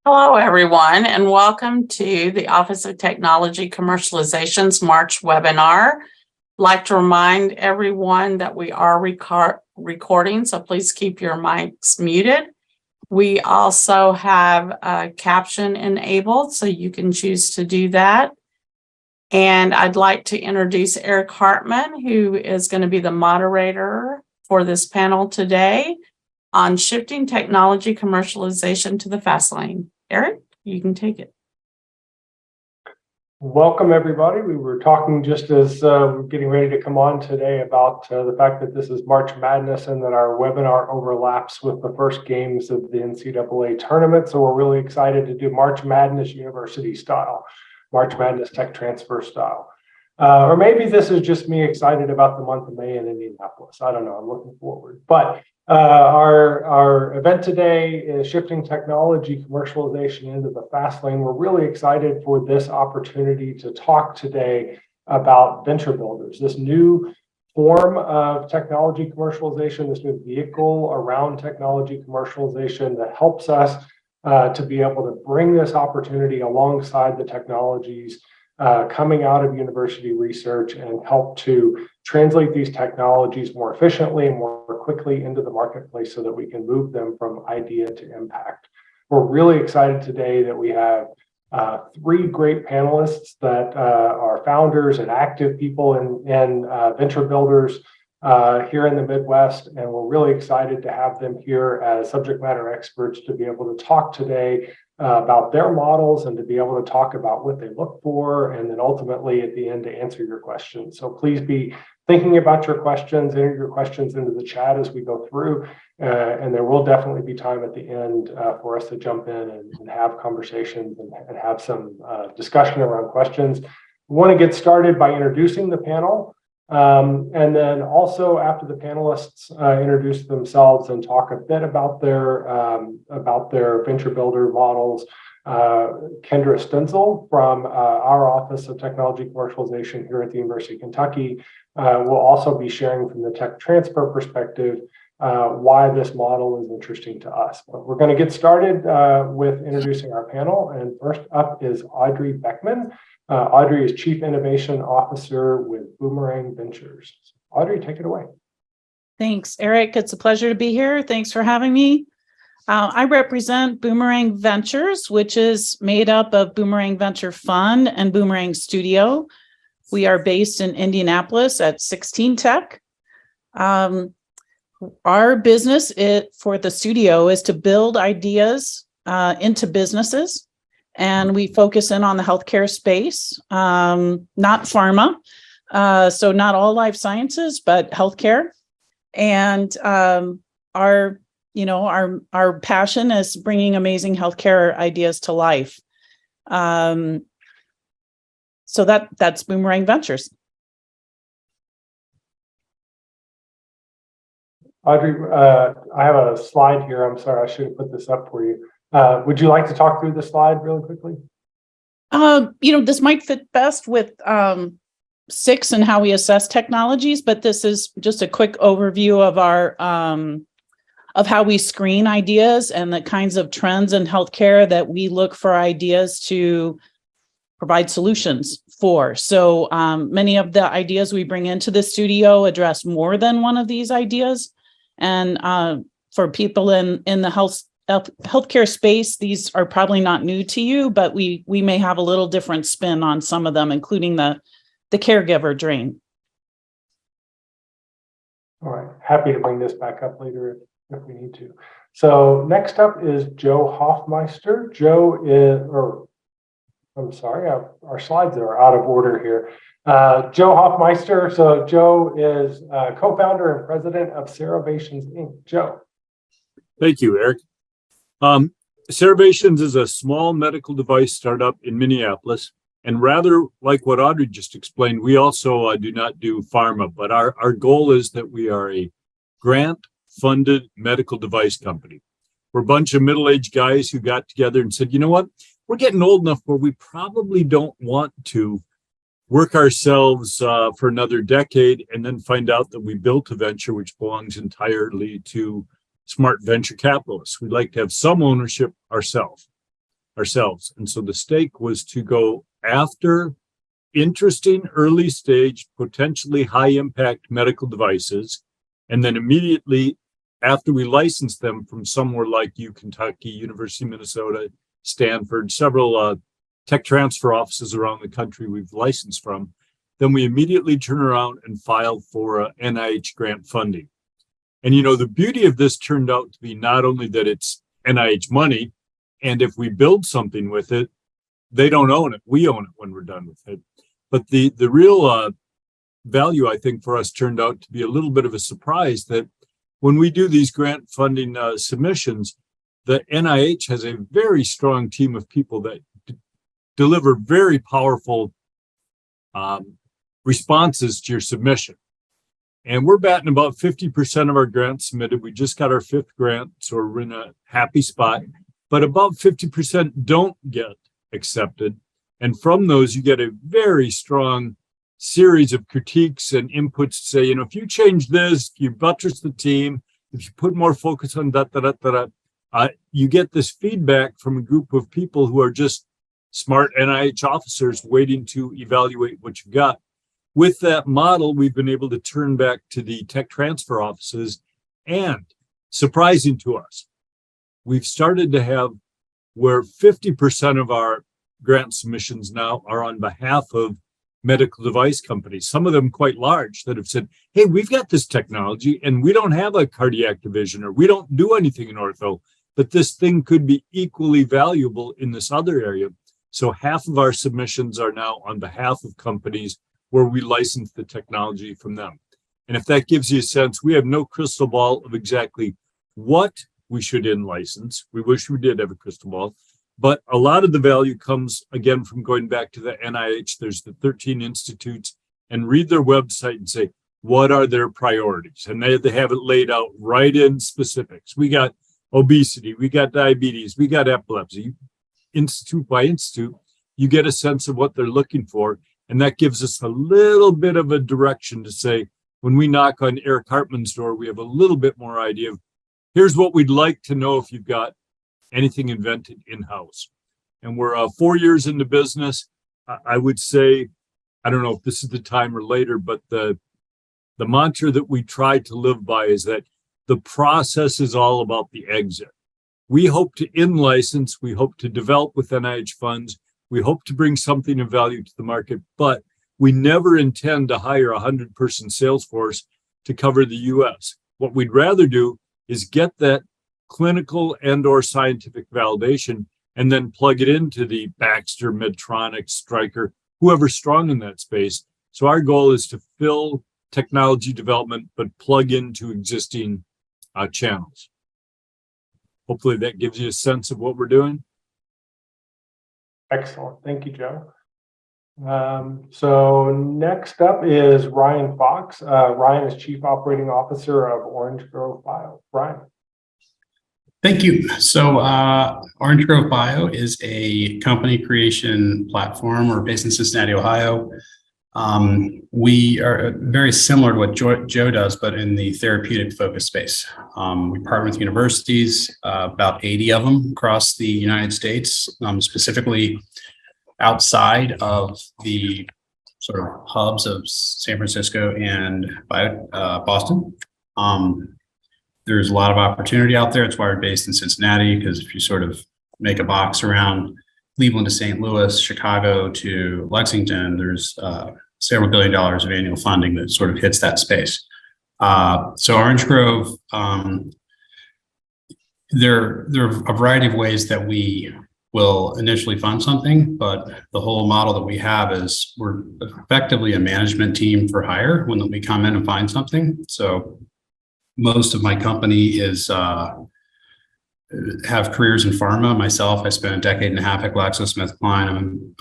Hello, everyone, and welcome to the Office of Technology Commercialization's March webinar. I'd like to remind everyone that we are recording, so please keep your mics muted. We also have a caption enabled, so you can choose to do that. And I'd like to introduce Eric Hartman, who is going to be the moderator for this panel today on shifting technology commercialization to the fast lane. Eric, you can take it. Welcome, everybody. We were talking just as we're getting ready to come on today about the fact that this is March Madness and that our webinar overlaps with the first games of the NCAA tournament. So we're really excited to do March Madness University style, March Madness Tech Transfer style. Or maybe this is just me excited about the month of May in Indianapolis. I don't know. I'm looking forward. But our event today is shifting technology commercialization into the fast lane. We're really excited for this opportunity to talk today about venture builders, this new form of technology commercialization, this new vehicle around technology commercialization that helps us to be able to bring this opportunity alongside the technologies coming out of university research and help to translate these technologies more efficiently and more quickly into the marketplace so that we can move them from idea to impact. We're really excited today that we have three great panelists that are founders and active people in venture builders here in the Midwest, and we're really excited to have them here as subject matter experts to be able to talk today about their models and to be able to talk about what they look for, and then ultimately at the end to answer your questions. So please be thinking about your questions, enter your questions into the chat as we go through, and there will definitely be time at the end for us to jump in and have conversations and have some discussion around questions. We want to get started by introducing the panel. And then also after the panelists introduce themselves and talk a bit about their venture builder models, Kendra Stenzel from our Office of Technology Commercialization here at the University of Kentucky will also be sharing from the tech transfer perspective why this model is interesting to us. But we're going to get started with introducing our panel, and first up is Audrey Beckman. Audrey is Chief Innovation Officer with Boomerang Ventures. Audrey, take it away. Thanks, Eric. It's a pleasure to be here. Thanks for having me. I represent Boomerang Ventures, which is made up of Boomerang Venture Fund and Boomerang Studio. We are based in Indianapolis at 16 Tech. Our business for the studio is to build ideas into businesses. And we focus in on the healthcare space, not pharma. So not all life sciences, but healthcare. And our passion is bringing amazing healthcare ideas to life. So that's Boomerang Ventures. Audrey, I have a slide here. I'm sorry, I should have put this up for you. Would you like to talk through the slide really quickly? This might fit best with 6 and how we assess technologies, but this is just a quick overview of our of how we screen ideas and the kinds of trends in healthcare that we look for ideas to provide solutions for. So many of the ideas we bring into the studio address more than one of these ideas. And for people in the healthcare space, these are probably not new to you, but we may have a little different spin on some of them, including the caregiver drain. All right, happy to bring this back up later if we need to. So next up is Joe Hoffmeister. Joe is, I'm sorry, our slides are out of order here. Joe Hoffmeister. So Joe is co-founder and president of Cerevations Inc. Joe. Thank you, Eric. Cerevations is a small medical device startup in Minneapolis. And rather like what Audrey just explained, we also do not do pharma, but our goal is that we are a grant-funded medical device company. We're a bunch of middle-aged guys who got together and said, you know what, we're getting old enough where we probably don't want to work ourselves for another decade and then find out that we built a venture which belongs entirely to smart venture capitalists. We'd like to have some ownership ourselves. And so the stake was to go after interesting early stage, potentially high impact medical devices. And then immediately after we licensed them from somewhere like Kentucky, University of Minnesota, Stanford, several tech transfer offices around the country we've licensed from, then we immediately turn around and file for NIH grant funding. And, the beauty of this turned out to be not only that it's NIH money, and if we build something with it, they don't own it. We own it when we're done with it. But the real value, I think, for us turned out to be a little bit of a surprise that when we do these grant funding submissions, the NIH has a very strong team of people that deliver very powerful responses to your submission. And we're batting about 50% of our grants submitted. We just got our 5th grant, so we're in a happy spot. But about 50% don't get accepted. And from those, you get a very strong series of critiques and inputs to say, if you change this, you buttress the team, if you put more focus on you get this feedback from a group of people who are just smart NIH officers waiting to evaluate what you got. With that model, we've been able to turn back to the tech transfer offices, and surprising to us, we've started to have where 50% of our grant submissions now are on behalf of medical device companies, some of them quite large, that have said, hey, we've got this technology and we don't have a cardiac division, or we don't do anything in ortho, but this thing could be equally valuable in this other area. So half of our submissions are now on behalf of companies where we license the technology from them. And if that gives you a sense, we have no crystal ball of exactly what we should in-license. We wish we did have a crystal ball. But a lot of the value comes, again, from going back to the NIH. There's the 13 institutes, and read their website and say, what are their priorities? And they have it laid out right in specifics. We got obesity, we got diabetes, we got epilepsy. Institute by institute, you get a sense of what they're looking for. And that gives us a little bit of a direction to say, when we knock on Eric Hartman's door, we have a little bit more idea of, here's what we'd like to know if you've got anything invented in-house. And we're 4 years into business. I would say, I don't know if this is the time or later, but the mantra that we try to live by is that the process is all about the exit. We hope to in-license, we hope to develop with NIH funds, we hope to bring something of value to the market, but we never intend to hire a 100-person sales force to cover the US. What we'd rather do is get that clinical and or scientific validation and then plug it into the Baxter, Medtronic, Stryker, whoever's strong in that space. So our goal is to fill technology development, but plug into existing channels. Hopefully that gives you a sense of what we're doing. Excellent. Thank you, Joe. So next up is Ryan Fox. Ryan is Chief Operating Officer of Orange Grove Bio. Ryan. Thank you. So Orange Grove Bio is a company creation platform. We're based in Cincinnati, Ohio. We are very similar to what Joe does, but in the therapeutic focus space. We partner with universities, about 80 of them across the United States, specifically outside of the sort of hubs of San Francisco and Boston. There's a lot of opportunity out there. It's why we're based in Cincinnati, because if you sort of make a box around Cleveland to St. Louis, Chicago to Lexington, there's several $1 billion of annual funding that sort of hits that space. So Orange Grove, there are a variety of ways that we will initially fund something, but the whole model that we have is we're effectively a management team for hire when we come in and find something. So most of my company is have careers in pharma. Myself, I spent a decade and a half at GlaxoSmithKline.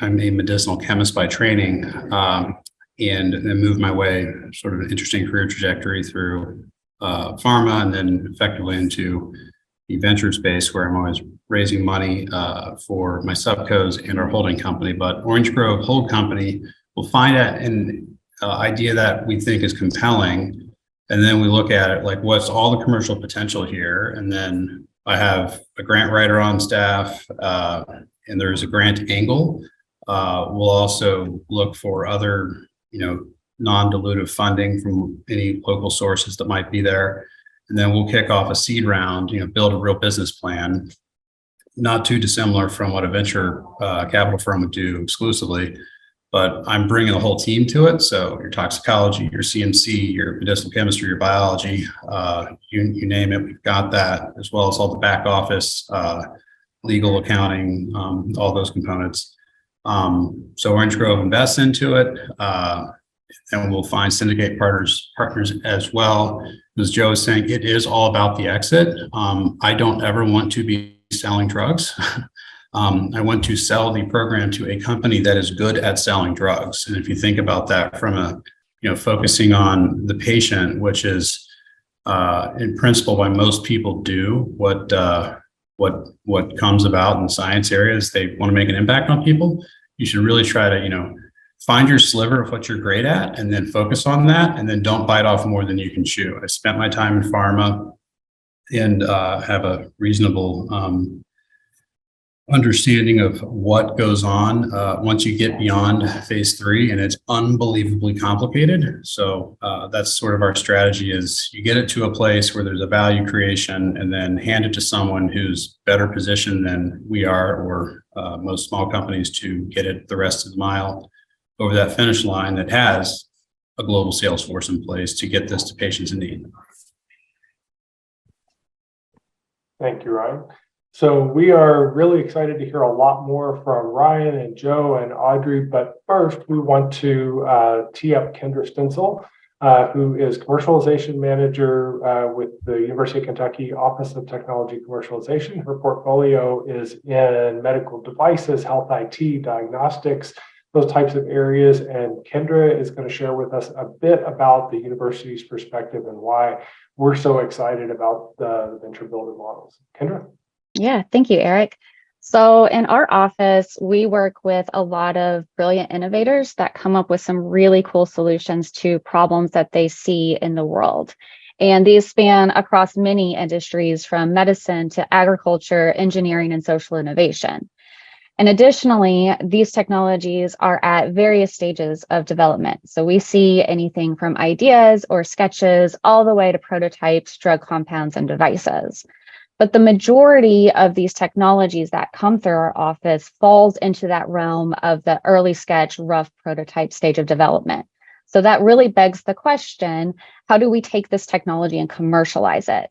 I'm a medicinal chemist by training, and then moved my way, sort of an interesting career trajectory through pharma, and then effectively into the venture space, where I'm always raising money for my subcos and our holding company. But Orange Grove Hold Company will find an idea that we think is compelling. And then we look at it like, what's all the commercial potential here? And then I have a grant writer on staff, and there's a grant angle. We'll also look for other, non-dilutive funding from any local sources that might be there. And then we'll kick off a seed round, build a real business plan, not too dissimilar from what a venture capital firm would do exclusively, but I'm bringing the whole team to it. So your toxicology, your CMC, your medicinal chemistry, your biology, you name it, we've got that, as well as all the back office, legal, accounting, all those components. So Orange Grove invests into it, and we'll find syndicate partners as well. As Joe is saying, it is all about the exit. I don't ever want to be selling drugs. I want to sell the program to a company that is good at selling drugs. And if you think about that from focusing on the patient, which is in principle why most people do what comes about in the science areas, they want to make an impact on people. You should really try to, find your sliver of what you're great at and then focus on that, and then don't bite off more than you can chew. I spent my time in pharma and have a reasonable understanding of what goes on once you get beyond phase 3, and it's unbelievably complicated. So that's sort of our strategy, is you get it to a place where there's a value creation and then hand it to someone who's better positioned than we are, or most small companies, to get it the rest of the mile over that finish line that has a global sales force in place to get this to patients in need. Thank you, Ryan. So we are really excited to hear a lot more from Ryan and Joe and Audrey, but first we want to tee up Kendra Stensel, who is Commercialization Manager with the University of Kentucky Office of Technology Commercialization. Her portfolio is in medical devices, health IT, diagnostics, those types of areas. And Kendra is going to share with us a bit about the university's perspective and why we're so excited about the venture builder models. Kendra? Yeah, thank you, Eric. So in our office, we work with a lot of brilliant innovators that come up with some really cool solutions to problems that they see in the world. And these span across many industries, from medicine to agriculture, engineering, and social innovation. And additionally, these technologies are at various stages of development. So we see anything from ideas or sketches all the way to prototypes, drug compounds, and devices. But the majority of these technologies that come through our office falls into that realm of the early sketch, rough prototype stage of development. So that really begs the question, how do we take this technology and commercialize it?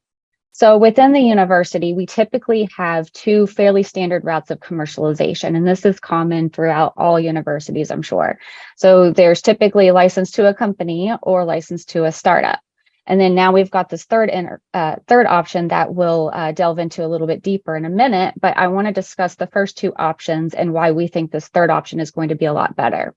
So within the university, we typically have two fairly standard routes of commercialization, and this is common throughout all universities, I'm sure. So there's typically a license to a company or license to a startup. And then now we've got this third option that we'll delve into a little bit deeper in a minute, but I want to discuss the first two options and why we think this third option is going to be a lot better.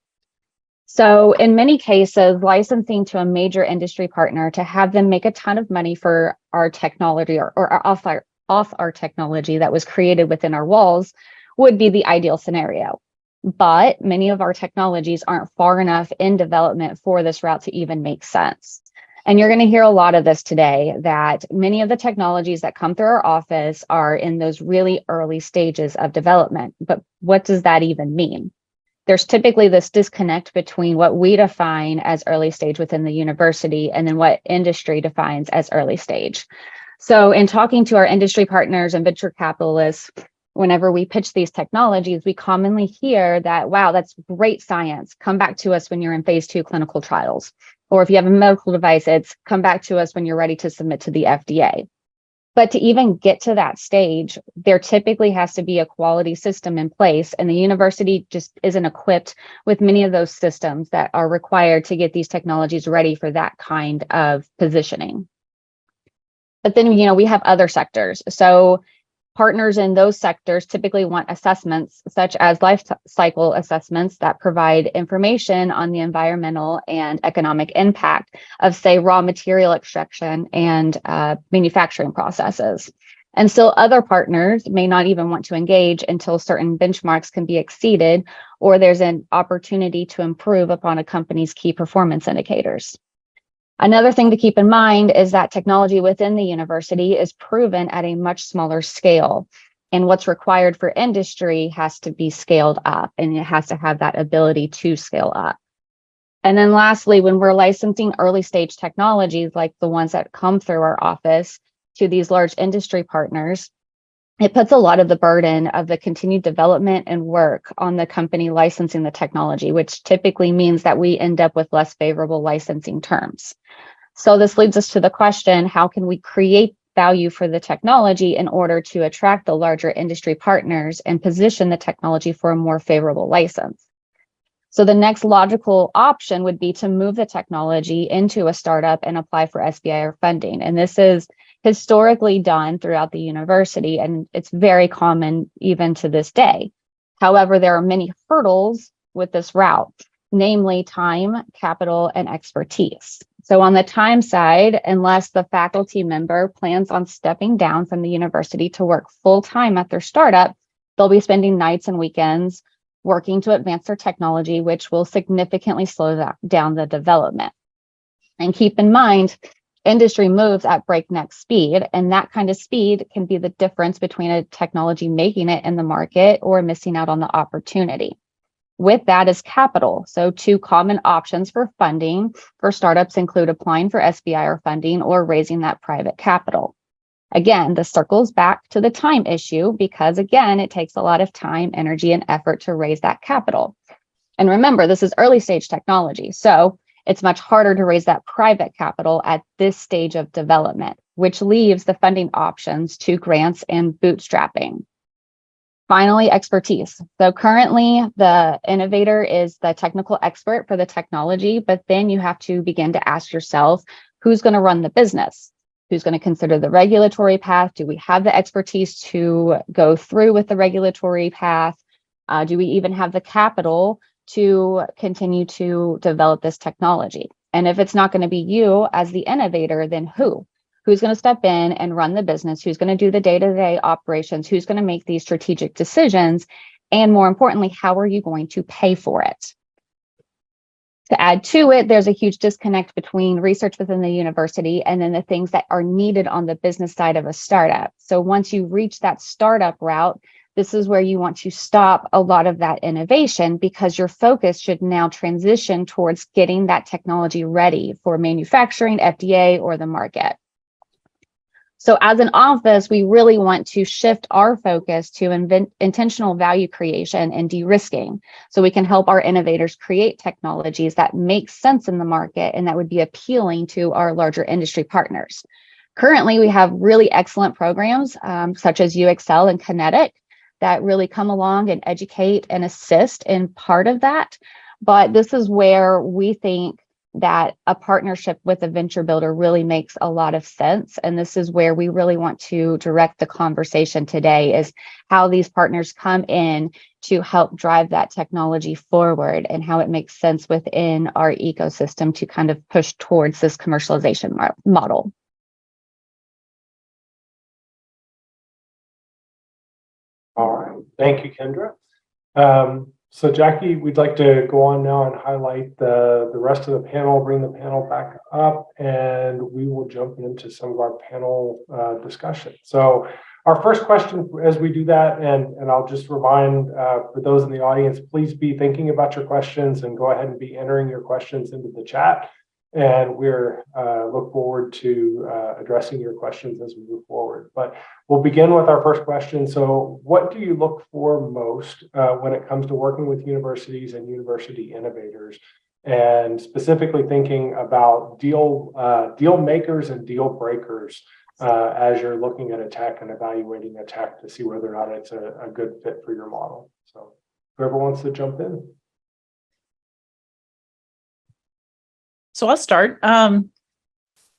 So in many cases, licensing to a major industry partner to have them make a ton of money for our technology or off our technology that was created within our walls would be the ideal scenario. But many of our technologies aren't far enough in development for this route to even make sense. And you're going to hear a lot of this today, that many of the technologies that come through our office are in those really early stages of development. But what does that even mean? There's typically this disconnect between what we define as early stage within the university and then what industry defines as early stage. So in talking to our industry partners and venture capitalists, whenever we pitch these technologies, we commonly hear that, wow, that's great science. Come back to us when you're in phase 2 clinical trials. Or if you have a medical device, it's come back to us when you're ready to submit to the FDA. But to even get to that stage, there typically has to be a quality system in place, and the university just isn't equipped with many of those systems that are required to get these technologies ready for that kind of positioning. But then, we have other sectors. So partners in those sectors typically want assessments such as life cycle assessments that provide information on the environmental and economic impact of, say, raw material extraction and manufacturing processes. And still other partners may not even want to engage until certain benchmarks can be exceeded, or there's an opportunity to improve upon a company's key performance indicators. Another thing to keep in mind is that technology within the university is proven at a much smaller scale. And what's required for industry has to be scaled up, and it has to have that ability to scale up. And then lastly, when we're licensing early stage technologies like the ones that come through our office to these large industry partners, it puts a lot of the burden of the continued development and work on the company licensing the technology, which typically means that we end up with less favorable licensing terms. So this leads us to the question, how can we create value for the technology in order to attract the larger industry partners and position the technology for a more favorable license? So the next logical option would be to move the technology into a startup and apply for SBIR funding. And this is historically done throughout the university, and it's very common even to this day. However, there are many hurdles with this route, namely time, capital, and expertise. So on the time side, unless the faculty member plans on stepping down from the university to work full-time at their startup, they'll be spending nights and weekends working to advance their technology, which will significantly slow down the development. And keep in mind, industry moves at breakneck speed, and that kind of speed can be the difference between a technology making it in the market or missing out on the opportunity. With that is capital. So two common options for funding for startups include applying for SBIR funding or raising that private capital. Again, this circles back to the time issue because, again, it takes a lot of time, energy, and effort to raise that capital. And remember, this is early stage technology, so it's much harder to raise that private capital at this stage of development, which leaves the funding options to grants and bootstrapping. Finally, expertise. So currently, the innovator is the technical expert for the technology, but then you have to begin to ask yourself, who's going to run the business? Who's going to consider the regulatory path? Do we have the expertise to go through with the regulatory path? Do we even have the capital to continue to develop this technology? And if it's not going to be you as the innovator, then who? Who's going to step in and run the business? Who's going to do the day-to-day operations? Who's going to make these strategic decisions? And more importantly, how are you going to pay for it? To add to it, there's a huge disconnect between research within the university and then the things that are needed on the business side of a startup. So once you reach that startup route, this is where you want to stop a lot of that innovation because your focus should now transition towards getting that technology ready for manufacturing, FDA, or the market. So as an office, we really want to shift our focus to intentional value creation and de-risking so we can help our innovators create technologies that make sense in the market and that would be appealing to our larger industry partners. Currently, we have really excellent programs such as UXL and Kinetic that really come along and educate and assist in part of that. But this is where we think that a partnership with a venture builder really makes a lot of sense. And this is where we really want to direct the conversation today is how these partners come in to help drive that technology forward and how it makes sense within our ecosystem to kind of push towards this commercialization model. All right, thank you, Kendra. So Jackie, we'd like to go on now and highlight the rest of the panel, bring the panel back up, and we will jump into some of our panel discussion. So our first question as we do that, and I'll just remind for those in the audience, please be thinking about your questions and go ahead and be entering your questions into the chat. And we're look forward to addressing your questions as we move forward. But we'll begin with our first question. So what do you look for most when it comes to working with universities and university innovators? And specifically thinking about deal makers and deal breakers as you're looking at a tech and evaluating a tech to see whether or not it's a good fit for your model. So whoever wants to jump in. So I'll start.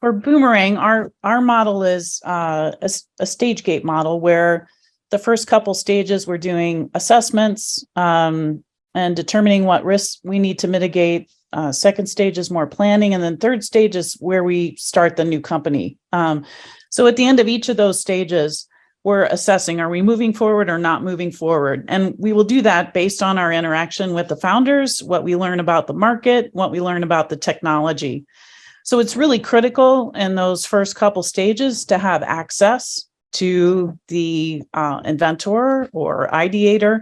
For Boomerang, our model is a stage gate model where the first couple stages we're doing assessments and determining what risks we need to mitigate. Second stage is more planning, and then third stage is where we start the new company. So at the end of each of those stages, we're assessing, are we moving forward or not moving forward? And we will do that based on our interaction with the founders, what we learn about the market, what we learn about the technology. So it's really critical in those first couple stages to have access to the inventor or ideator,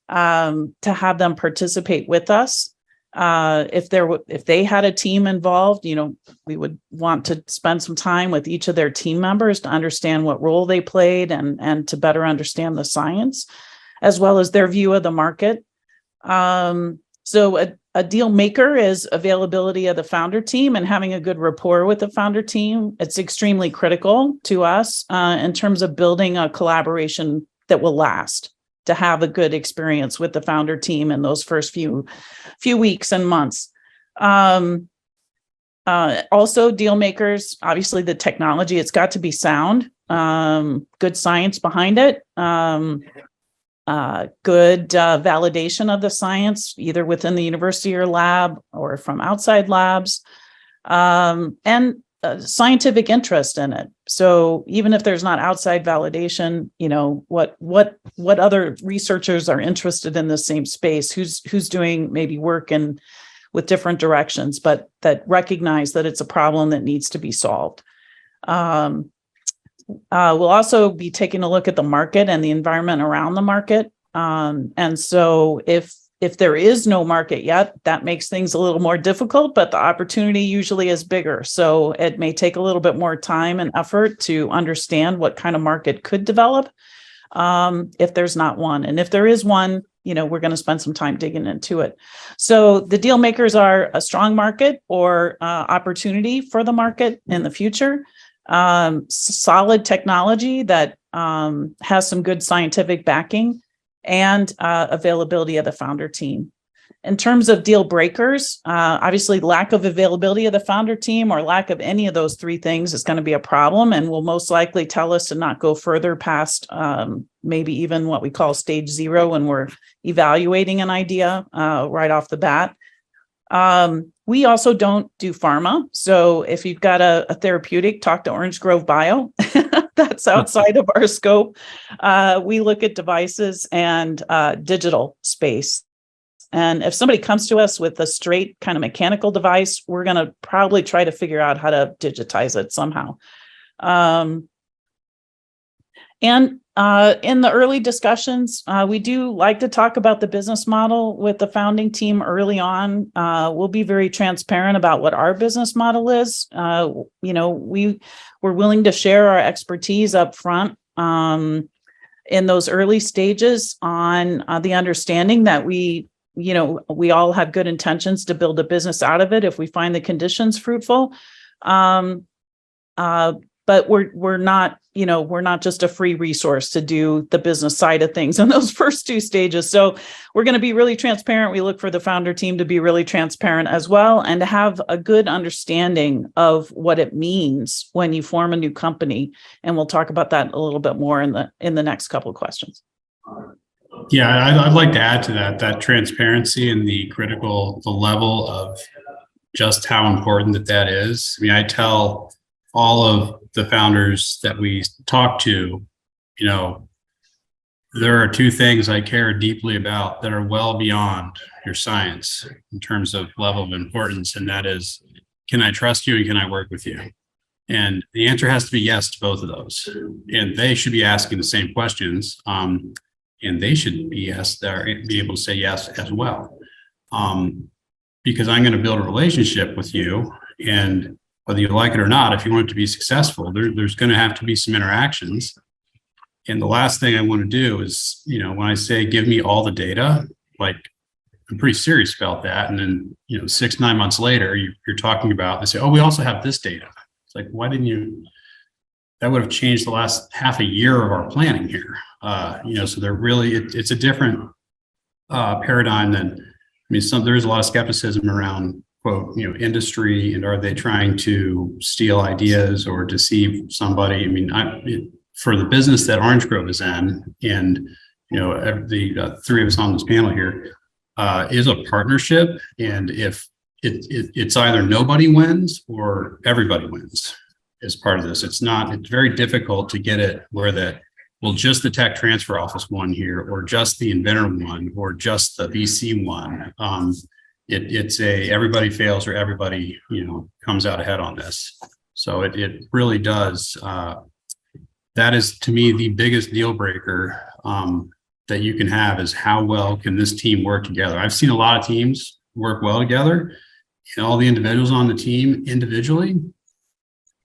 to have them participate with us. If they had a team involved, we would want to spend some time with each of their team members to understand what role they played and to better understand the science, as well as their view of the market. So a deal maker is availability of the founder team and having a good rapport with the founder team. It's extremely critical to us in terms of building a collaboration that will last, to have a good experience with the founder team in those first few weeks and months. Also, deal makers, obviously the technology, it's got to be sound, good science behind it, good validation of the science, either within the university or lab or from outside labs, and scientific interest in it. So even if there's not outside validation, what other researchers are interested in the same space, who's doing maybe work with different directions, but that recognize that it's a problem that needs to be solved. We'll also be taking a look at the market and the environment around the market. And so if there is no market yet, that makes things a little more difficult, but the opportunity usually is bigger. So it may take a little bit more time and effort to understand what kind of market could develop if there's not one. And if there is one, we're going to spend some time digging into it. So the deal makers are a strong market or opportunity for the market in the future. Solid technology that has some good scientific backing, and availability of the founder team. In terms of deal breakers, obviously lack of availability of the founder team or lack of any of those three things is going to be a problem and will most likely tell us to not go further past maybe even what we call stage 0 when we're evaluating an idea right off the bat. We also don't do pharma. So if you've got a therapeutic, talk to Orange Grove Bio. That's outside of our scope. We look at devices and digital space. And if somebody comes to us with a straight kind of mechanical device, we're going to probably try to figure out how to digitize it somehow. And in the early discussions, we do like to talk about the business model with the founding team early on. We'll be very transparent about what our business model is. We're willing to share our expertise up front in those early stages on the understanding that we all have good intentions to build a business out of it if we find the conditions fruitful. But we're not just a free resource to do the business side of things in those first two stages. So we're going to be really transparent. We look for the founder team to be really transparent as well and to have a good understanding of what it means when you form a new company. And we'll talk about that a little bit more in the next couple of questions. Yeah, I'd like to add to that transparency and the level of just how important that is. I mean, I tell all of the founders that we talk to, there are two things I care deeply about that are well beyond your science in terms of level of importance. And that is, can I trust you and can I work with you? And the answer has to be yes to both of those. And they should be asking the same questions. And they should be able to say yes as well. Because I'm going to build a relationship with you, and whether you like it or not, if you want it to be successful, there's going to have to be some interactions. And the last thing I want to do is, when I say give me all the data, like I'm pretty serious about that. And then, 6-9 months later, you're talking about, they say, oh, we also have this data. It's like, why didn't you? That would have changed the last half a year of our planning here. So they're really, it's a different paradigm than, there is a lot of skepticism around, quote, industry, and are they trying to steal ideas or deceive somebody? For the business that Orange Grove is in, and the three of us on this panel here, is a partnership. And if it's either nobody wins or everybody wins as part of this. It's very difficult to get it where just the tech transfer office won here, or just the inventor won, or just the VC won. it's a everybody fails or everybody, comes out ahead on this. So it really does. That is, to me, the biggest deal breaker that you can have is how well can this team work together. I've seen a lot of teams work well together, and all the individuals on the team individually,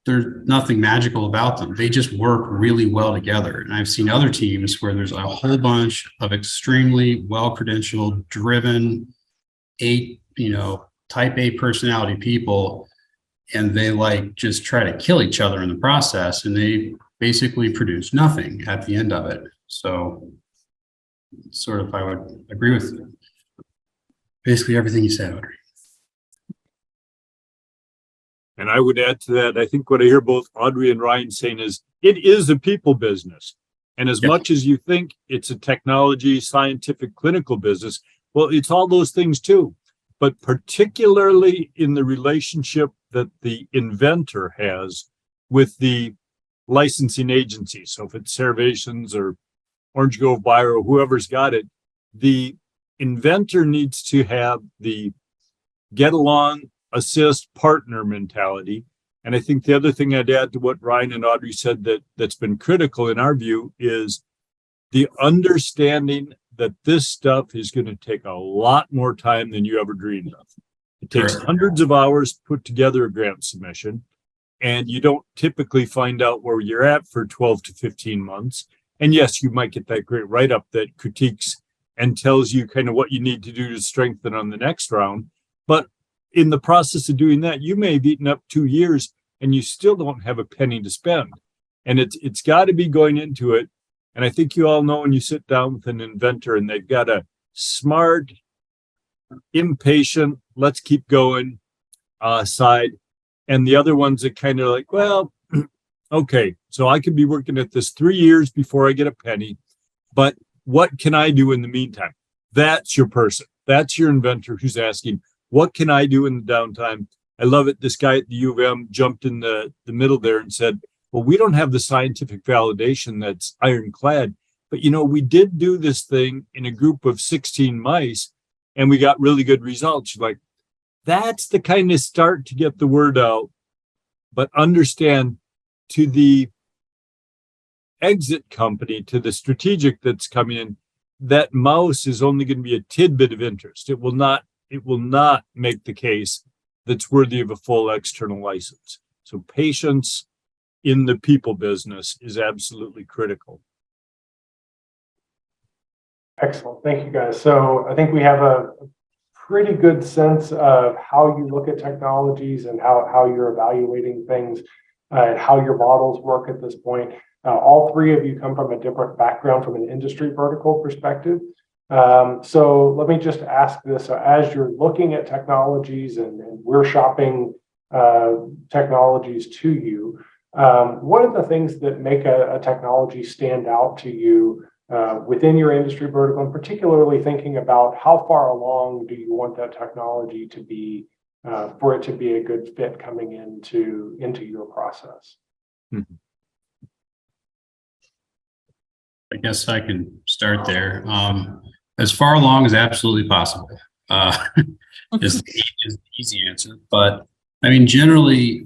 there's nothing magical about them. They just work really well together. And I've seen other teams where there's a whole bunch of extremely well-credentialed, driven, type A personality people, and they just try to kill each other in the process, and they basically produce nothing at the end of it. So sort of, I would agree with basically everything you said, Audrey. And I would add to that, I think what I hear both Audrey and Ryan saying is it is a people business. And as much as you think it's a technology, scientific, clinical business, well, it's all those things too. But particularly in the relationship that the inventor has with the licensing agency. So if it's Cervations or Orange Grove Bio or whoever's got it, the inventor needs to have the get along, assist, partner mentality. And I think the other thing I'd add to what Ryan and Audrey said that's been critical in our view is the understanding that this stuff is going to take a lot more time than you ever dreamed of. It takes hundreds of hours to put together a grant submission, and you don't typically find out where you're at for 12 to 15 months. And yes, you might get that great write-up that critiques and tells you kind of what you need to do to strengthen on the next round. But in the process of doing that, you may have eaten up 2 years and you still don't have a penny to spend. And it's got to be going into it. And I think you all know when you sit down with an inventor and they've got a smart, impatient, let's keep going side. And the other ones that kind of like, well, okay, so I could be working at this 3 years before I get a penny, but what can I do in the meantime? That's your person. That's your inventor who's asking, what can I do in the downtime? I love it. This guy at the U of M jumped in the middle there and said, well, we don't have the scientific validation that's ironclad, but we did do this thing in a group of 16 mice and we got really good results. Like, that's the kind of start to get the word out, but understand to the exit company, to the strategic that's coming in, that mouse is only going to be a tidbit of interest. It will not make the case that's worthy of a full external license. So patience in the people business is absolutely critical. Excellent. Thank you, guys. So I think we have a pretty good sense of how you look at technologies and how you're evaluating things and how your models work at this point. All three of you come from a different background from an industry vertical perspective. So let me just ask this. So as you're looking at technologies and we're shopping technologies to you, what are the things that make a technology stand out to you within your industry vertical, and particularly thinking about how far along do you want that technology to be for it to be a good fit coming into your process? Mm-hmm. I guess I can start there. As far along as absolutely possible is the easy answer. But I mean, generally,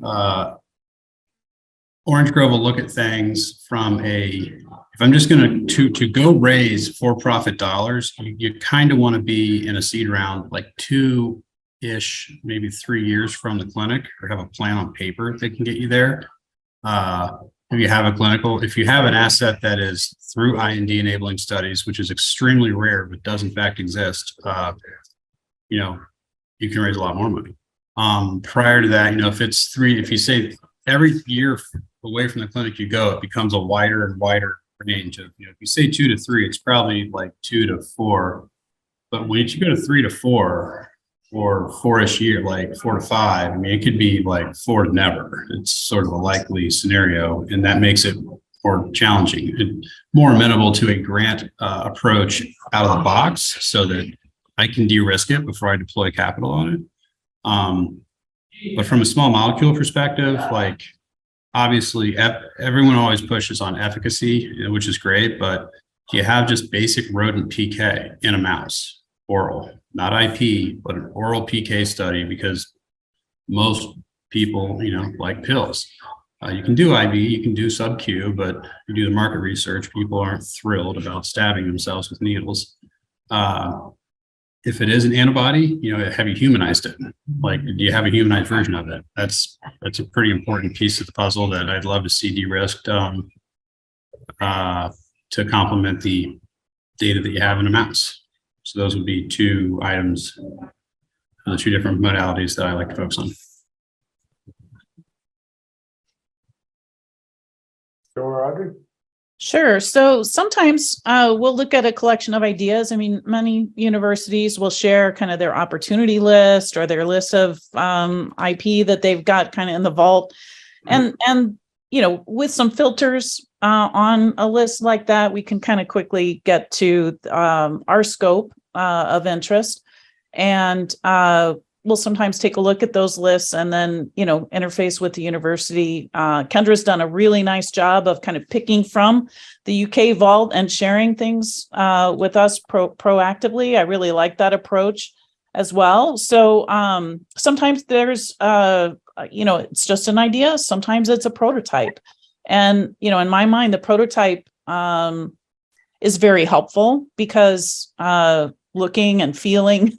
Orange Grove will look at things from if I'm just going to go raise for-profit dollars, you kind of want to be in a seed round like 2-ish, maybe 3 years from the clinic, or have a plan on paper that can get you there. If you have an asset that is through IND enabling studies, which is extremely rare, but does in fact exist, you can raise a lot more money. Prior to that, if you say every year away from the clinic you go, it becomes a wider and wider range of, if you say 2 to 3, it's probably like 2 to 4. But when you go to 3 to 4 or 4-ish year, like 4 to 5, I mean, it could be like 4 to never. It's sort of a likely scenario, and that makes it more challenging and more amenable to a grant approach out of the box so that I can de-risk it before I deploy capital on it. But from a small molecule perspective, like obviously everyone always pushes on efficacy, which is great, but do you have just basic rodent PK in a mouse oral, not IP, but an oral PK study, because most people, like pills. You can do IV, you can do sub-Q, but you do the market research, people aren't thrilled about stabbing themselves with needles. If it is an antibody, have you humanized it? Like, do you have a humanized version of it? That's a pretty important piece of the puzzle that I'd love to see de-risked to complement the data that you have in a mouse. So those would be two items, the two different modalities that I like to focus on. Sure, Audrey. Sure. So sometimes we'll look at a collection of ideas. I mean, many universities will share kind of their opportunity list or their list of IP that they've got kind of in the vault. And with some filters on a list like that, we can kind of quickly get to our scope of interest. And we'll sometimes take a look at those lists and then, interface with the university. Kendra's done a really nice job of kind of picking from the UK vault and sharing things with us proactively. I really like that approach as well. So sometimes there's, it's just an idea. Sometimes it's a prototype. And, in my mind, the prototype is very helpful because looking and feeling,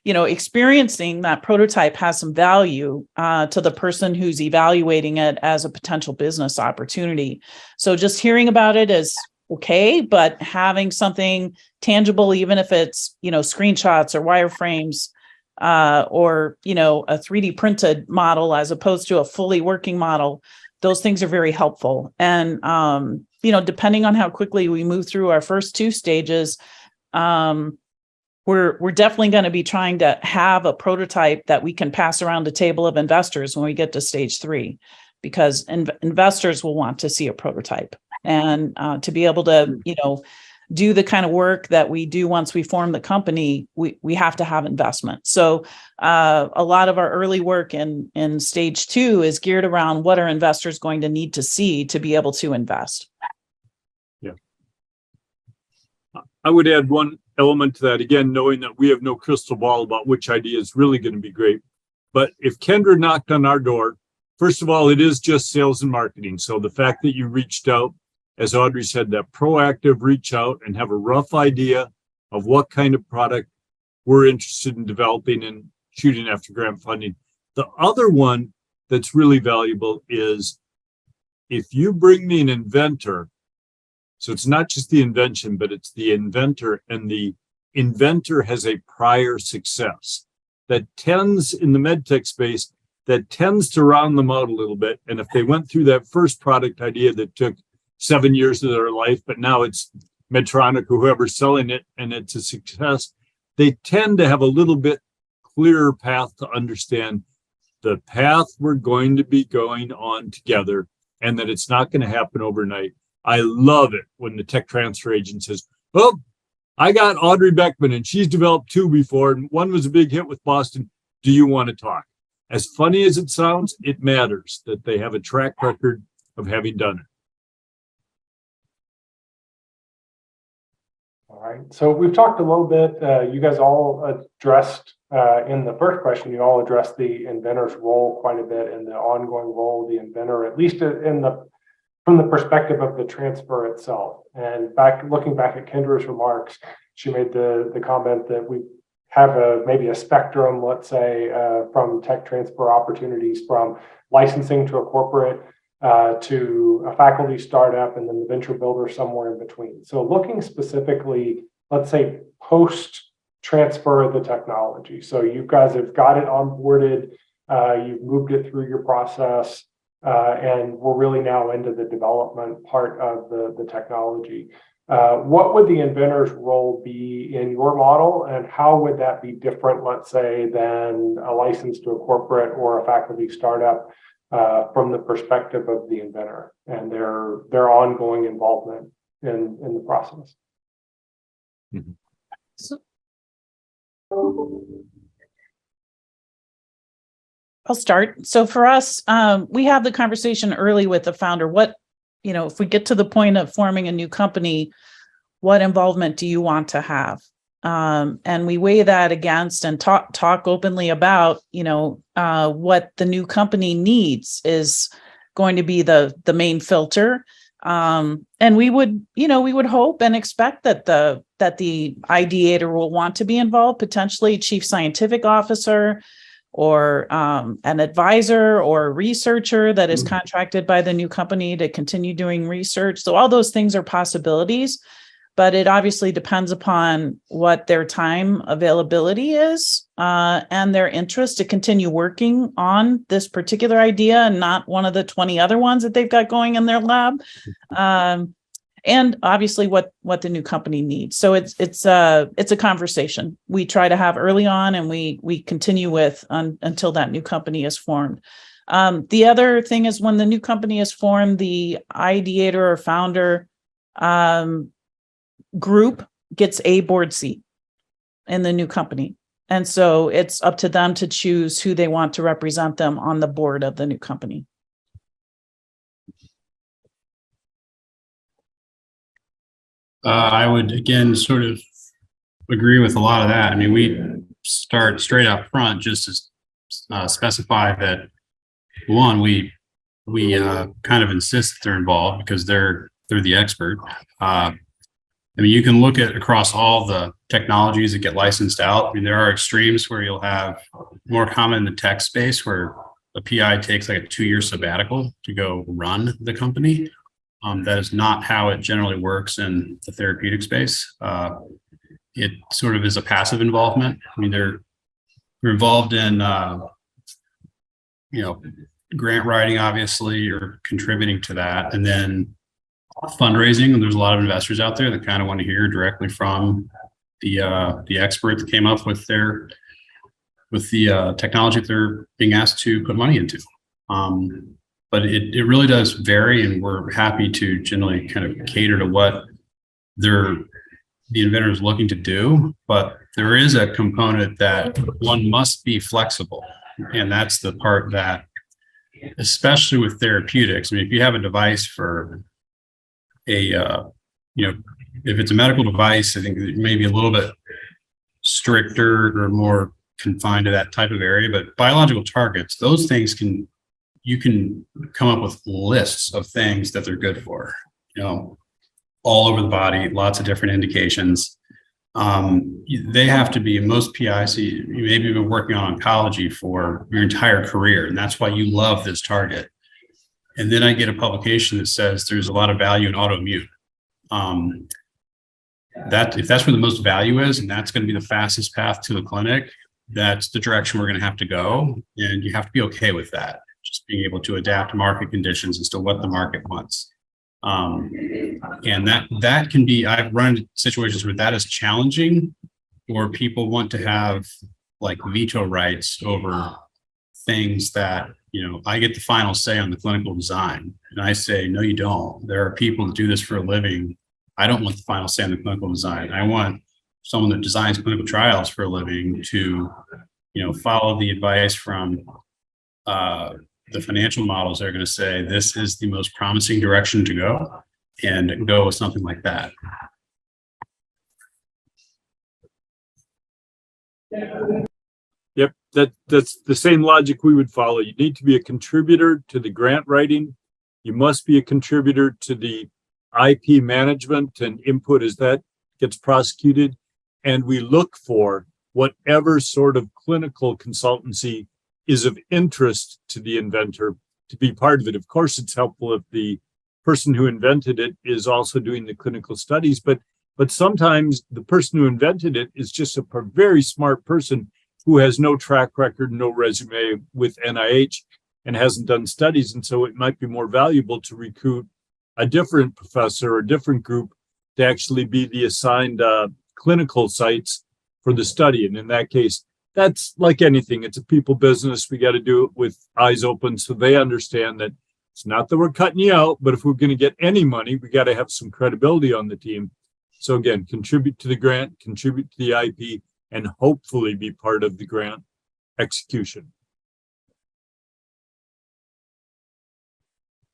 experiencing that prototype has some value to the person who's evaluating it as a potential business opportunity. So just hearing about it is okay, but having something tangible, even if it's, screenshots or wireframes or, a 3D printed model as opposed to a fully working model, those things are very helpful. And, depending on how quickly we move through our first two stages, we're definitely going to be trying to have a prototype that we can pass around the table of investors when we get to stage 3, because investors will want to see a prototype and to be able to, do the kind of work that we do once we form the company, we have to have investment. So a lot of our early work in stage 2 is geared around what are investors going to need to see to be able to invest. Yeah. I would add one element to that, again, knowing that we have no crystal ball about which idea is really going to be great. But if Kendra knocked on our door, first of all, it is just sales and marketing. So the fact that you reached out, as Audrey said, that proactive reach out and have a rough idea of what kind of product we're interested in developing and shooting after grant funding. The other one that's really valuable is if you bring me an inventor, so it's not just the invention, but it's the inventor, and the inventor has a prior success that tends in the medtech space, that tends to round them out a little bit. And if they went through that first product idea that took 7 years of their life, but now it's Medtronic or whoever's selling it and it's a success, they tend to have a little bit clearer path to understand the path we're going to be going on together and that it's not going to happen overnight. I love it when the tech transfer agent says, "Oh, I got Audrey Beckman and she's developed 2 before and one was a big hit with Boston. Do you want to talk?" As funny as it sounds, it matters that they have a track record of having done it. All right. So we've talked a little bit. You guys all addressed in the first question, you all addressed the inventor's role quite a bit and the ongoing role of the inventor, at least from the perspective of the transfer itself. And looking back at Kendra's remarks, she made the comment that we have maybe a spectrum, let's say, from tech transfer opportunities, from licensing to a corporate to a faculty startup, and then the venture builder somewhere in between. So looking specifically, let's say, post-transfer of the technology. So you guys have got it onboarded, you've moved it through your process, and we're really now into the development part of the technology. What would the inventor's role be in your model, and how would that be different, let's say, than a license to a corporate or a faculty startup from the perspective of the inventor and their ongoing involvement in the process? Mm-hmm. I'll start. So for us, we have the conversation early with the founder. If we get to the point of forming a new company, what involvement do you want to have? And we weigh that against and talk openly about, what the new company needs is going to be the main filter. And we would hope and expect that the ideator will want to be involved, potentially chief scientific officer or an advisor or a researcher that is contracted by the new company to continue doing research. So all those things are possibilities, but it obviously depends upon what their time availability is and their interest to continue working on this particular idea and not one of the 20 other ones that they've got going in their lab. And obviously what the new company needs. So it's a conversation we try to have early on, and we continue with until that new company is formed. The other thing is when the new company is formed, the ideator or founder group gets a board seat in the new company. And so it's up to them to choose who they want to represent them on the board of the new company. I would, again, sort of agree with a lot of that. I mean, we start straight up front just to specify that, one, we kind of insist that they're involved because they're the expert. I mean, you can look at across all the technologies that get licensed out. I mean, there are extremes where you'll have more common in the tech space where a PI takes like a 2-year sabbatical to go run the company. That is not how it generally works in the therapeutic space. It sort of is a passive involvement. I mean, they're involved in, grant writing, obviously, or contributing to that. And then fundraising, and there's a lot of investors out there that kind of want to hear directly from the expert that came up with the technology that they're being asked to put money into. But it really does vary, and we're happy to generally kind of cater to what the inventor is looking to do. But there is a component that one must be flexible, and that's the part that, especially with therapeutics, I mean, if you have a device for if it's a medical device, I think it may be a little bit stricter or more confined to that type of area. But biological targets, those things you can come up with lists of things that they're good for, all over the body, lots of different indications. They have to be, most PIs, you maybe been working on oncology for your entire career, and that's why you love this target. And then I get a publication that says there's a lot of value in autoimmune. If that's where the most value is, and that's going to be the fastest path to the clinic, that's the direction we're going to have to go. And you have to be okay with that. Just being able to adapt to market conditions as to what the market wants. And that can be, I've run into situations where that is challenging, or people want to have like veto rights over things that, I get the final say on the clinical design. And I say, no, you don't. There are people that do this for a living. I don't want the final say on the clinical design. I want someone that designs clinical trials for a living to, follow the advice from the financial models. They're going to say, this is the most promising direction to go, and go with something like that. Yep, that's the same logic we would follow. You need to be a contributor to the grant writing. You must be a contributor to the IP management and input as that gets prosecuted. And we look for whatever sort of clinical consultancy is of interest to the inventor to be part of it. Of course, it's helpful if the person who invented it is also doing the clinical studies, but sometimes the person who invented it is just a very smart person who has no track record, no resume with NIH, and hasn't done studies. And so it might be more valuable to recruit a different professor or a different group to actually be the assigned clinical sites for the study. And in that case, that's like anything. It's a people business. We got to do it with eyes open so they understand that it's not that we're cutting you out, but if we're going to get any money, we got to have some credibility on the team. So again, contribute to the grant, contribute to the IP, and hopefully be part of the grant execution.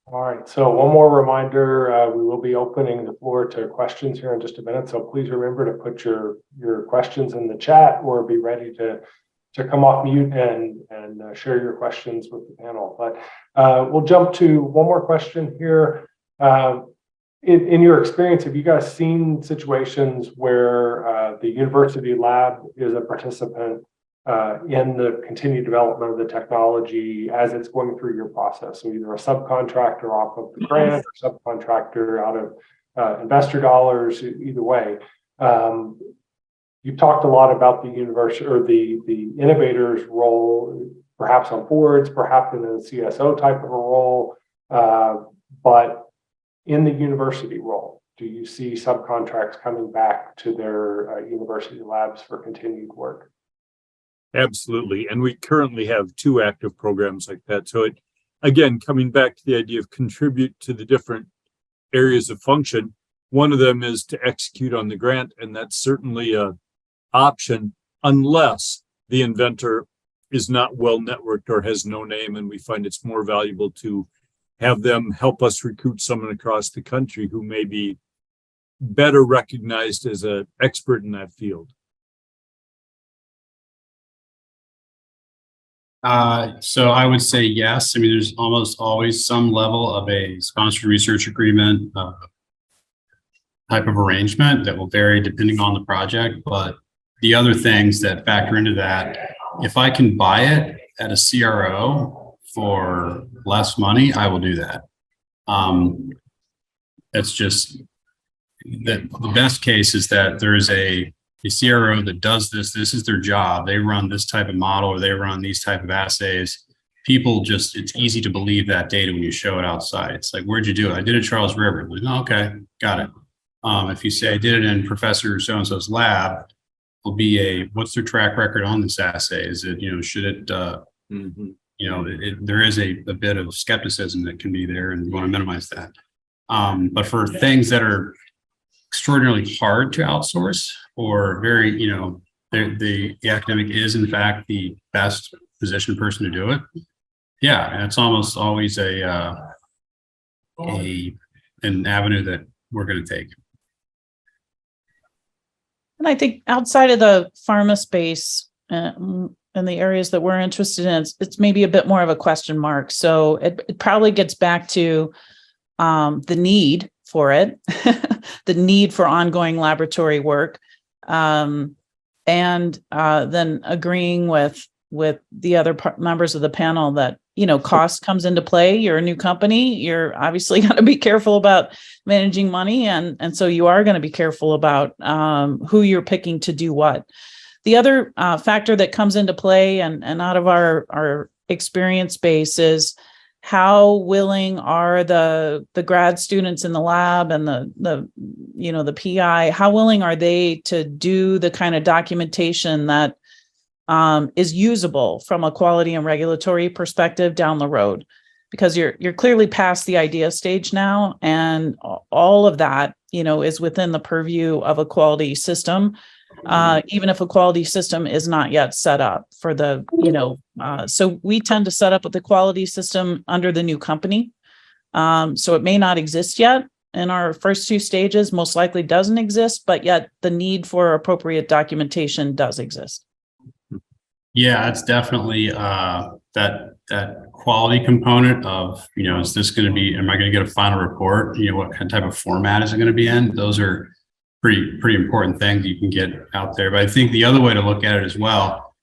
All right, so one more reminder, we will be opening the floor to questions here in just a minute. So please remember to put your questions in the chat or be ready to come off mute and share your questions with the panel. But we'll jump to one more question here. In your experience, have you guys seen situations where the university lab is a participant in the continued development of the technology as it's going through your process? So either a subcontractor off of the grant or subcontractor out of investor dollars, either way. You've talked a lot about the university or the innovator's role, perhaps on boards, perhaps in a CSO type of a role, but in the university role, do you see subcontracts coming back to their university labs for continued work? Absolutely. And we currently have 2 active programs like that. So it, again, coming back to the idea of contribute to the different areas of function, one of them is to execute on the grant. And that's certainly a option unless the inventor is not well networked or has no name. And we find it's more valuable to have them help us recruit someone across the country who may be better recognized as an expert in that field. So I would say yes. I mean, there's almost always some level of a sponsored research agreement type of arrangement that will vary depending on the project. But the other things that factor into that, if I can buy it at a CRO for less money, I will do that. That's just the best case is that there is a CRO that does this. This is their job. They run this type of model or they run these type of assays. People just, it's easy to believe that data when you show it outside. It's like, where'd you do it? I did it at Charles River. Like, oh, okay, got it. If you say I did it in Professor so-and-so's lab, will be a, what's their track record on this assay? Is it, should it, there is a bit of skepticism that can be there and you want to minimize that. But for things that are extraordinarily hard to outsource or very, the academic is in fact the best positioned person to do it. Yeah, and it's almost always an avenue that we're going to take. And I think outside of the pharma space and the areas that we're interested in, it's maybe a bit more of a question mark. So it probably gets back to the need for it, the need for ongoing laboratory work, and then agreeing with the other members of the panel that, cost comes into play. You're a new company. You're obviously going to be careful about managing money. And so you are going to be careful about who you're picking to do what. The other factor that comes into play and out of our experience base is how willing are the grad students in the lab and the PI, how willing are they to do the kind of documentation that is usable from a quality and regulatory perspective down the road? Because you're clearly past the idea stage now, and all of that, is within the purview of a quality system, even if a quality system is not yet set up for the, so we tend to set up with the quality system under the new company. So it may not exist yet in our first 2 stages, most likely doesn't exist, but yet the need for appropriate documentation does exist. Yeah, it's definitely that quality component of, is this going to be, am I going to get a final report? What kind of type of format is it going to be in? Those are pretty important things you can get out there. But I think the other way to look at it as well,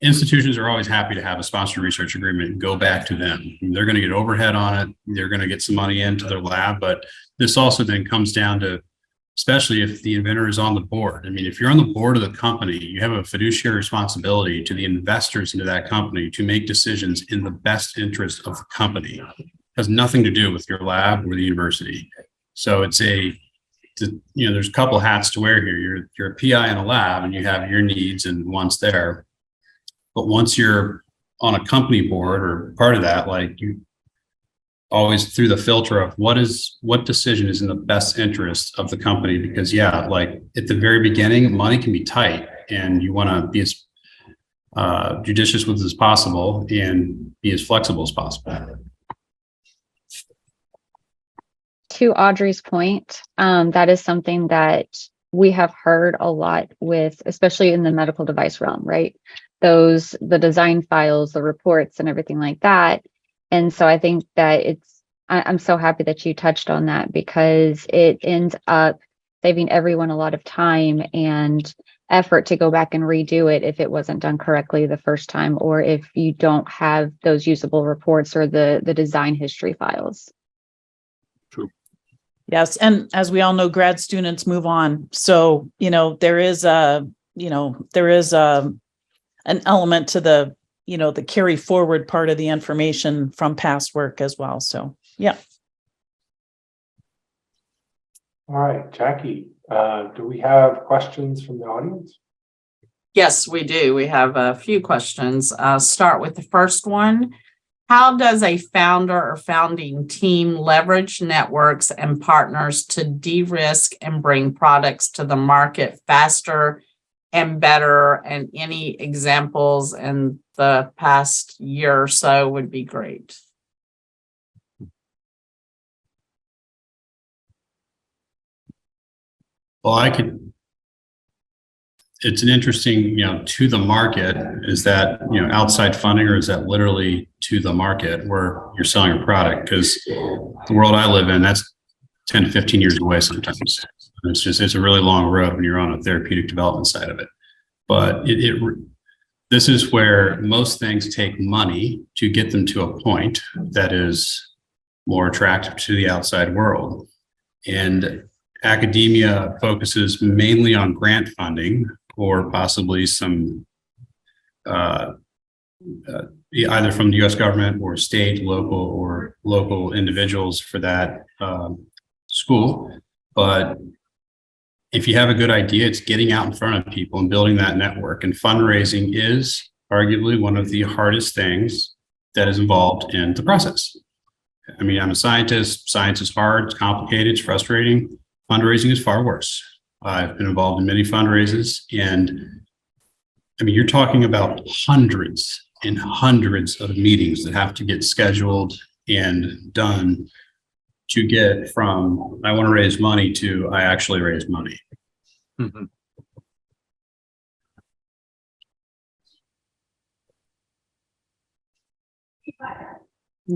institutions are always happy to have a sponsored research agreement and go back to them. They're going to get overhead on it. They're going to get some money into their lab. But this also then comes down to, especially if the inventor is on the board. I mean, if you're on the board of the company, you have a fiduciary responsibility to the investors into that company to make decisions in the best interest of the company. It has nothing to do with your lab or the university. So it's there's a couple hats to wear here. You're a PI in a lab and you have your needs and wants there. But once you're on a company board or part of that, like you always through the filter of what decision is in the best interest of the company, because like at the very beginning, money can be tight and you want to be as judicious with as possible and be as flexible as possible. To Audrey's point, that is something that we have heard a lot with, especially in the medical device realm, right? The design files, the reports and everything like that. And so I think that I'm so happy that you touched on that, because it ends up saving everyone a lot of time and effort to go back and redo it if it wasn't done correctly the first time, or if you don't have those usable reports or the design history files. Yes. And as we all know, grad students move on. So, there is an element to the carry forward part of the information from past work as well. So, yeah. All right, Jackie, do we have questions from the audience? Yes, we do. We have a few questions. Start with the first one. How does a founder or founding team leverage networks and partners to de-risk and bring products to the market faster and better? And any examples in the past year or so would be great. Well, it's an interesting, to the market, is that, outside funding, or is that literally to the market where you're selling a product? Because the world I live in, that's 10 to 15 years away sometimes. It's a really long road when you're on a therapeutic development side of it. But this is where most things take money to get them to a point that is more attractive to the outside world. And academia focuses mainly on grant funding, or possibly some either from the U.S. government or state, local individuals for that school. But if you have a good idea, it's getting out in front of people and building that network. And fundraising is arguably one of the hardest things that is involved in the process. I mean, I'm a scientist. Science is hard, it's complicated, it's frustrating. Fundraising is far worse. I've been involved in many fundraisers, and I mean, you're talking about hundreds and hundreds of meetings that have to get scheduled and done to get from I want to raise money to I actually raise money. Mm-hmm.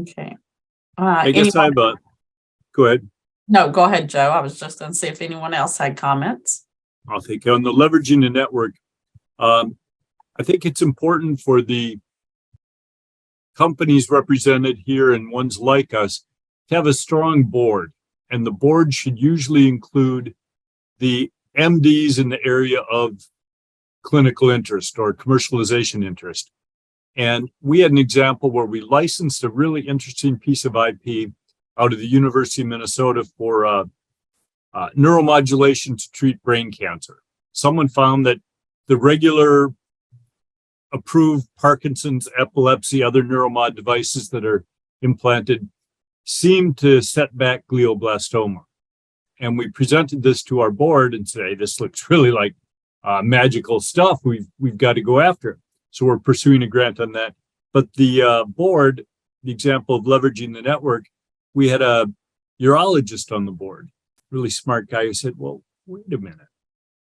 Okay. I guess I have a, go ahead. No, go ahead, Joe. I was just going to see if anyone else had comments. I'll think on the leveraging the network. I think it's important for the companies represented here and ones like us to have a strong board. And the board should usually include the MDs in the area of clinical interest or commercialization interest. And we had an example where we licensed a really interesting piece of IP out of the University of Minnesota for neuromodulation to treat brain cancer. Someone found that the regular approved Parkinson's, epilepsy, other neuromod devices that are implanted seem to set back glioblastoma. And we presented this to our board and said, hey, this looks really like magical stuff. We've got to go after it. So we're pursuing a grant on that. But the board, the example of leveraging the network, we had a urologist on the board, really smart guy, who said, well, wait a minute.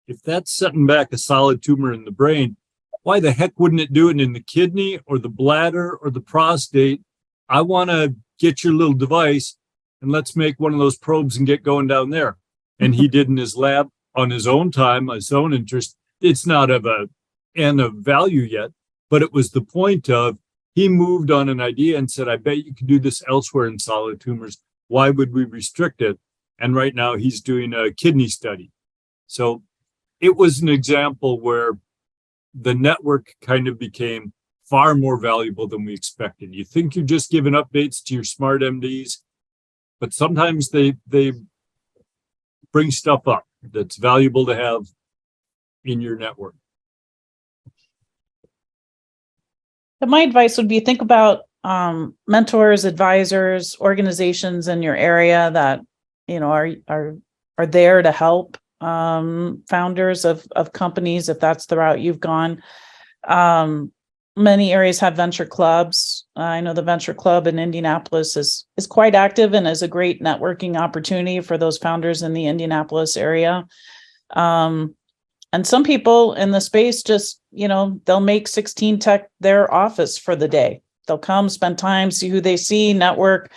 If that's setting back a solid tumor in the brain, why the heck wouldn't it do it in the kidney or the bladder or the prostate? I want to get your little device and let's make one of those probes and get going down there. And he did in his lab on his own time, his own interest. It's not of a end of value yet, but it was the point of he moved on an idea and said, I bet you could do this elsewhere in solid tumors. Why would we restrict it? And right now he's doing a kidney study. So it was an example where the network kind of became far more valuable than we expected. You think you're just giving updates to your smart MDs, but sometimes they bring stuff up that's valuable to have in your network. My advice would be think about mentors, advisors, organizations in your area that are there to help founders of companies, if that's the route you've gone. Many areas have venture clubs. I know the venture club in Indianapolis is quite active and is a great networking opportunity for those founders in the Indianapolis area. And some people in the space just, they'll make 16 Tech their office for the day. They'll come, spend time, see who they see, network.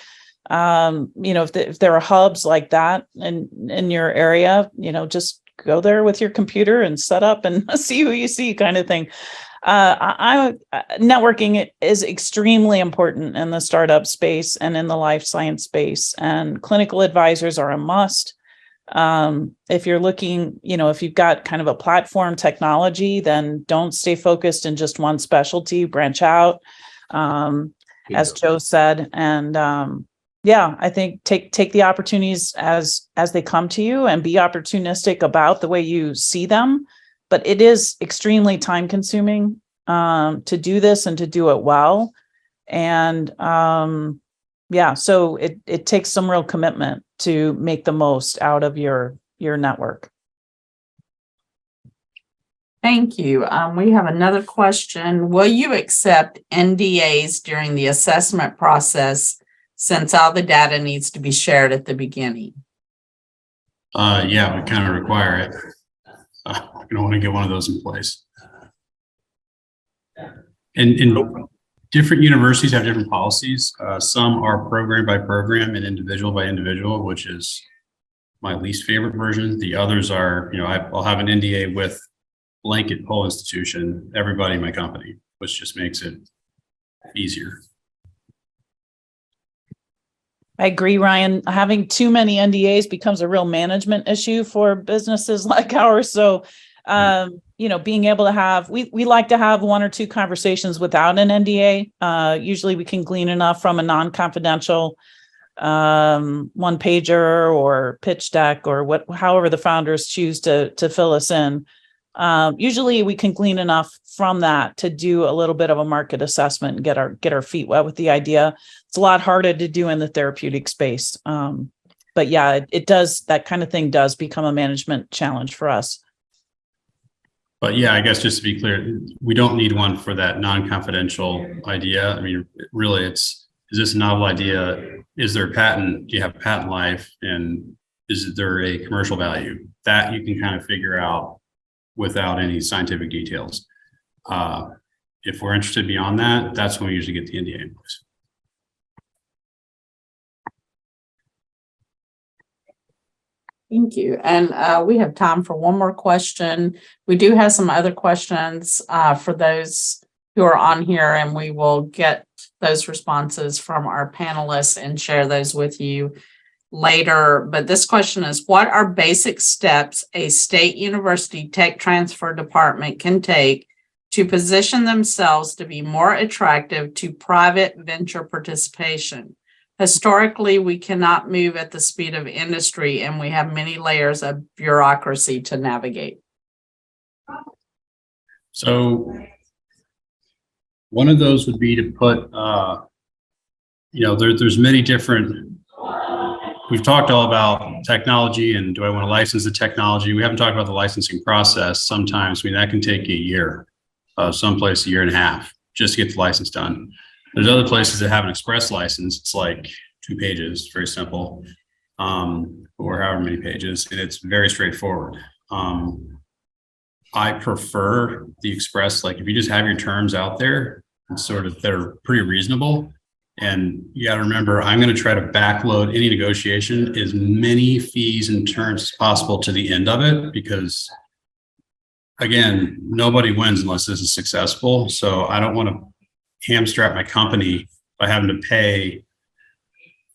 If there are hubs like that in your area, just go there with your computer and set up and see who you see, kind of thing. Networking is extremely important in the startup space and in the life science space, and clinical advisors are a must. If you're looking, if you've got kind of a platform technology, then don't stay focused in just one specialty, branch out, as Joe said. And I think take the opportunities as they come to you and be opportunistic about the way you see them. But it is extremely time consuming to do this and to do it well. And so it takes some real commitment to make the most out of your network. Thank you. We have another question. Will you accept NDAs during the assessment process since all the data needs to be shared at the beginning? Yeah, we kind of require it. I don't want to get one of those in place. And different universities have different policies. Some are program by program and individual by individual, which is my least favorite version. The others are, I'll have an NDA with blanket whole institution, everybody in my company, which just makes it easier. I agree, Ryan. Having too many NDAs becomes a real management issue for businesses like ours. So, being able to have, we like to have one or two conversations without an NDA. Usually we can glean enough from a non-confidential one pager or pitch deck or however the founders choose to fill us in. Usually we can glean enough from that to do a little bit of a market assessment and get our feet wet with the idea. It's a lot harder to do in the therapeutic space. But yeah, it does, that kind of thing does become a management challenge for us. But yeah, I guess just to be clear, we don't need one for that non-confidential idea. I mean, really, is this a novel idea? Is there a patent? Do you have patent life? And is there a commercial value? That you can kind of figure out without any scientific details. If we're interested beyond that, that's when we usually get the NDA in place. Thank you. And we have time for one more question. We do have some other questions for those who are on here, and we will get those responses from our panelists and share those with you later. But this question is, what are basic steps a state university tech transfer department can take to position themselves to be more attractive to private venture participation? Historically, we cannot move at the speed of industry, and we have many layers of bureaucracy to navigate. So one of those would be to put, there's many different, we've talked all about technology and do I want to license the technology? We haven't talked about the licensing process. Sometimes, that can take a year, someplace a year and a half just to get the license done. There's other places that have an express license. It's like 2 pages, very simple, or however many pages, and it's very straightforward. I prefer the express, like if you just have your terms out there, and sort of they're pretty reasonable. And you got to remember, I'm going to try to backload any negotiation as many fees and terms as possible to the end of it, because again, nobody wins unless this is successful. So I don't want to hamstrap my company by having to pay,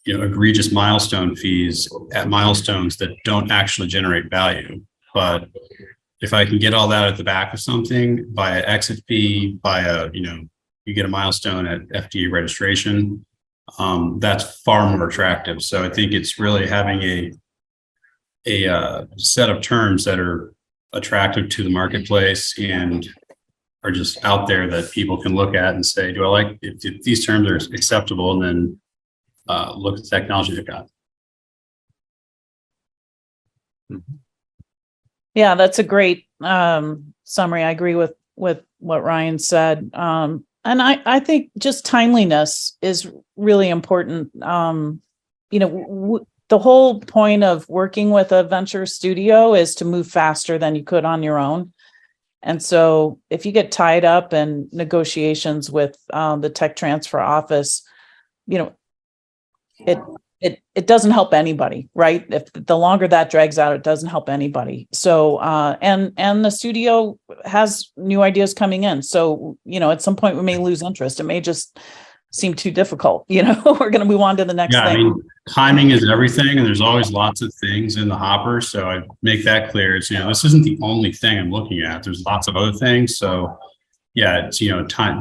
egregious milestone fees at milestones that don't actually generate value. But if I can get all that at the back of something by an exit fee, by you get a milestone at FDA registration, that's far more attractive. So I think it's really having a set of terms that are attractive to the marketplace and are just out there that people can look at and say, do I like, if these terms are acceptable, and then look at the technology they've got. Yeah, that's a great summary. I agree with what Ryan said. And I think just timeliness is really important. The whole point of working with a venture studio is to move faster than you could on your own. And so if you get tied up in negotiations with the tech transfer office, it doesn't help anybody, right? If the longer that drags out, it doesn't help anybody. So and the studio has new ideas coming in. So, at some point we may lose interest. It may just seem too difficult. We're going to move on to the next Yeah, thing. I mean, timing is everything, and there's always lots of things in the hopper. So I make that clear. It's, this isn't the only thing I'm looking at. There's lots of other things. So yeah, it's,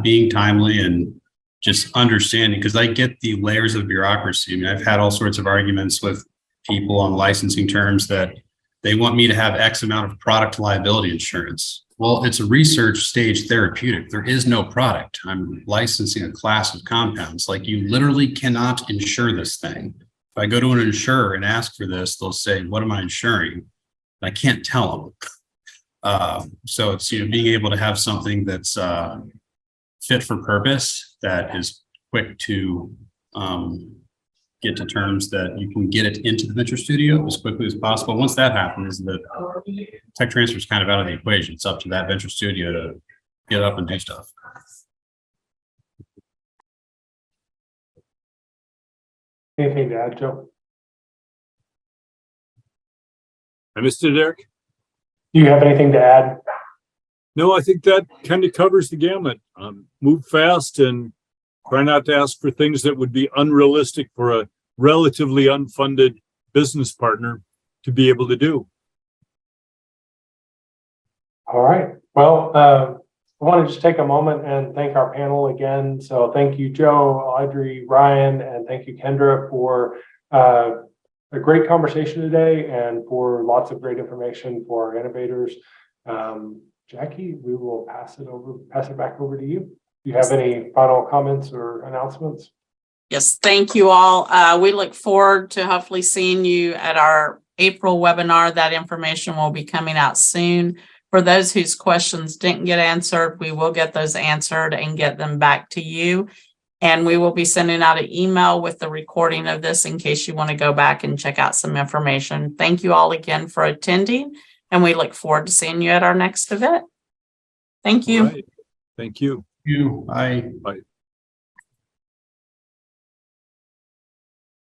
being timely and just understanding, because I get the layers of bureaucracy. I mean, I've had all sorts of arguments with people on licensing terms that they want me to have X amount of product liability insurance. Well, it's a research stage therapeutic. There is no product. I'm licensing a class of compounds. Like, you literally cannot insure this thing. If I go to an insurer and ask for this, they'll say, what am I insuring? I can't tell them. So it's, being able to have something that's fit for purpose, that is quick to get to terms that you can get it into the venture studio as quickly as possible. Once that happens, the tech transfer is kind of out of the equation. It's up to that venture studio to get up and do stuff. Anything to add, Joe? I missed it, Eric? Do you have anything to add? No, I think that kind of covers the gamut. Move fast and try not to ask for things that would be unrealistic for a relatively unfunded business partner to be able to do. All right. Well, I want to just take a moment and thank our panel again. So thank you, Joe, Audrey, Ryan, and thank you, Kendra, for a great conversation today and for lots of great information for our innovators. Jackie, we will pass it back over to you. Do you have any final comments or announcements? Yes, thank you all. We look forward to hopefully seeing you at our April webinar. That information will be coming out soon. For those whose questions didn't get answered, we will get those answered and get them back to you. And we will be sending out an email with the recording of this in case you want to go back and check out some information. Thank you all again for attending, and we look forward to seeing you at our next event. Thank you. All right. Thank you. Bye. Bye.